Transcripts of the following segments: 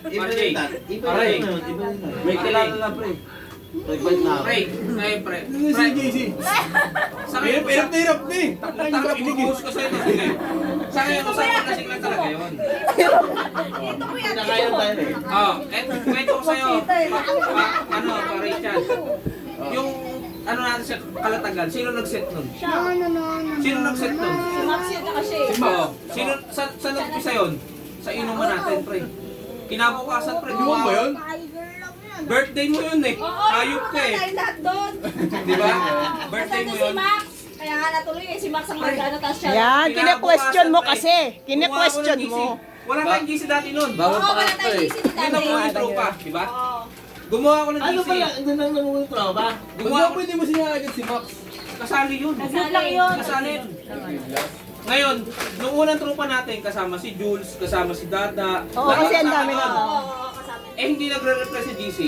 Marjay. Aray. May kilala na pre. Nagbalik na ako. Pre, ngayon pre. Si JC. Sa ngayon, Hirap na hirap na eh. Takot ibubuhos ko sa'yo. Sige. Sa ngayon, usapan kasing lang talaga yun. Ito ko yan. Nakayon tayo eh. Kwento ko sa'yo. Ano, pa Richard. Yung, ano natin siya, kalatagan, sino nag-set nun? Sino nag-set nun? Si Max yun kasi. Oo. Sino, sa nag-pisa yun? Sa inuman natin, pre. Kinabukasan, pre. Inuman ba yun? Birthday mo yun eh. Ayop ka eh. Tayo lahat doon. Di ba? Birthday mo Kasama yun. si Max. Kaya nga natuloy eh, si Max ang magkano tapos siya. Yan, kine-question mo kasi. Kine-question Gumawa ko ng mo. GC. Wala tayong GC dati nun. Bago Oo, pa wala ka tayong eh. GC Yun ang dati. mga tropa, di ba? Oo. Gumawa ko ng Ano GC. pala? Hindi nang nangungulit ba? Gumawa Ba't ko. pwede mo siya agad si Max? Kasali yun. Nag-group lang yun. Kasali yun. Ngayon, nung unang tropa natin, kasama si Jules, kasama si Dada. Oo, kasi ang dami na. Oo, kasama. Hindi nagre-repress si GC.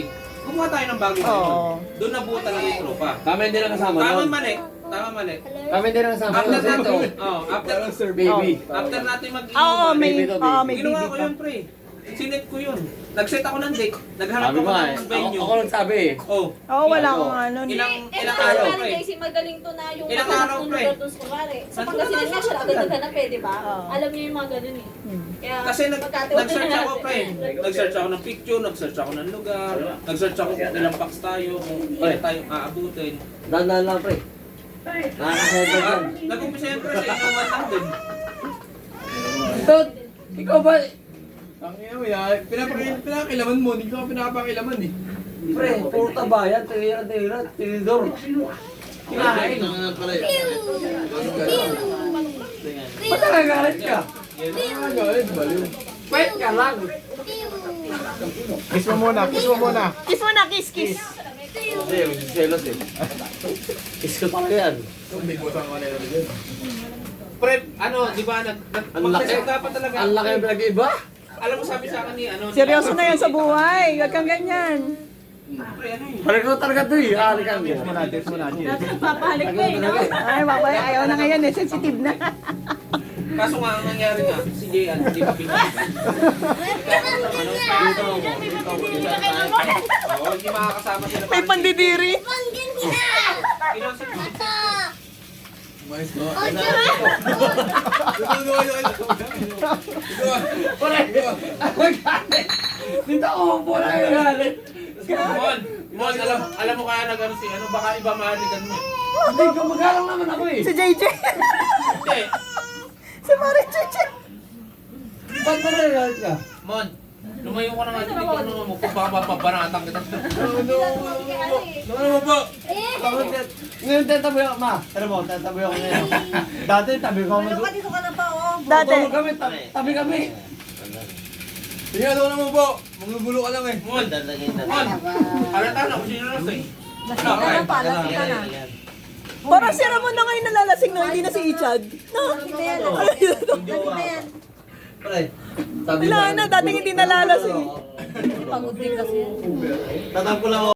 Gumawa tayo ng bagong Oo. video. Doon nabuo talaga yung tropa. Kami hindi na kasama Tama nun. mali. Tama mali. Kami hindi na kasama After nun. natin, after, Parang Sir Baby. after natin Oo, may, Baby to, may Ginawa bibi ko pa. yun, pre. Sinet ko yun. Nag-set ako ng date. Naghanap Sabi ako mo eh. ng venue. Ako nagsabi eh. Oh. Oo, wala akong ano. Ilang Eh, araw, parang pre. Daisy, magaling to na yung Ilang mga araw, pre? nagtutulog doon sa kunwari. Sa Pangasinan nga siya, agad-agad na pwede ba? Oo. Alam niyo yung mga ganun eh. Kaya, Kasi magkatiwala nag-search na ako, natin. pre. Nag-search ako ng picture, nag-search ako ng lugar, nag-search ako kung ilang packs tayo, kung ilan tayong aabutin. Dahan-dahan lang pre. Nakakahead yan. Nag-umpisa yan, pre, sa inuman lang din. Tot, ikaw ba? Ang ina mo yan. Pinapakilaman mo. Hindi ko pinapakilaman eh. Pre, puro tabayan, tira, tinidor. Kinain. Ba't nagagalit ka? Agad, baliw. Pwet ka lang. Kiss mo muna, kiss, kiss. Hindi, magsiselos eh. Kiss ko talaga yan. May butang ka nila dyan. Pre, ano, di ba, Ang laki. mag-test dapat talaga. Ang laki ng pinag-iba. Alam mo, sabi sa akin ni, ano, Seryoso na yan sa buhay. Huwag kang ganyan. Pre, ano yun? Balik ko talaga ito eh. Halikan mo. Dati nagpapahalik ka eh, no? Ay, babay, ayaw na ngayon eh. Sensitive na. Kaso nga, ang nangyari nga, si Jayan, hindi pa pinag-iban. Oo, hindi makakasama sila. May pandidiri. Kinonset ko. Mais mo. Ito. Dito ako po na galit. Mon, alam mo kaya nag-ano si, ano, baka iba mahalikan mo. Hindi, gumagalang naman ako eh. Si JJ. Hindi. Si Marie Chichi. Ba't ba nagagalit ka? Mon, lumayo ka na nga, hindi ko ano mo, kung baka mapapanatang kita. Ano mo po? Ngayon tatabi ako, ma. Ano mo, tatabi ako ngayon. Dati tabi ko kami. Dito ka na pa, oh. Dati. Tulog kami, tabi kami. Sige, ano naman po? Magugulo ka lang eh. Mon, halata na kung sino na sa'yo. Lasing ka na pa, lasing ka na. Parang si Ramon na ngayon nalalasing no, hindi na si Ichad. No? Lasing na yan. Ayun. Lasing na yan. Pre, tabi Wala na, dating hindi nalalasing. Pagod din kasi yan. Tatampo lang ako.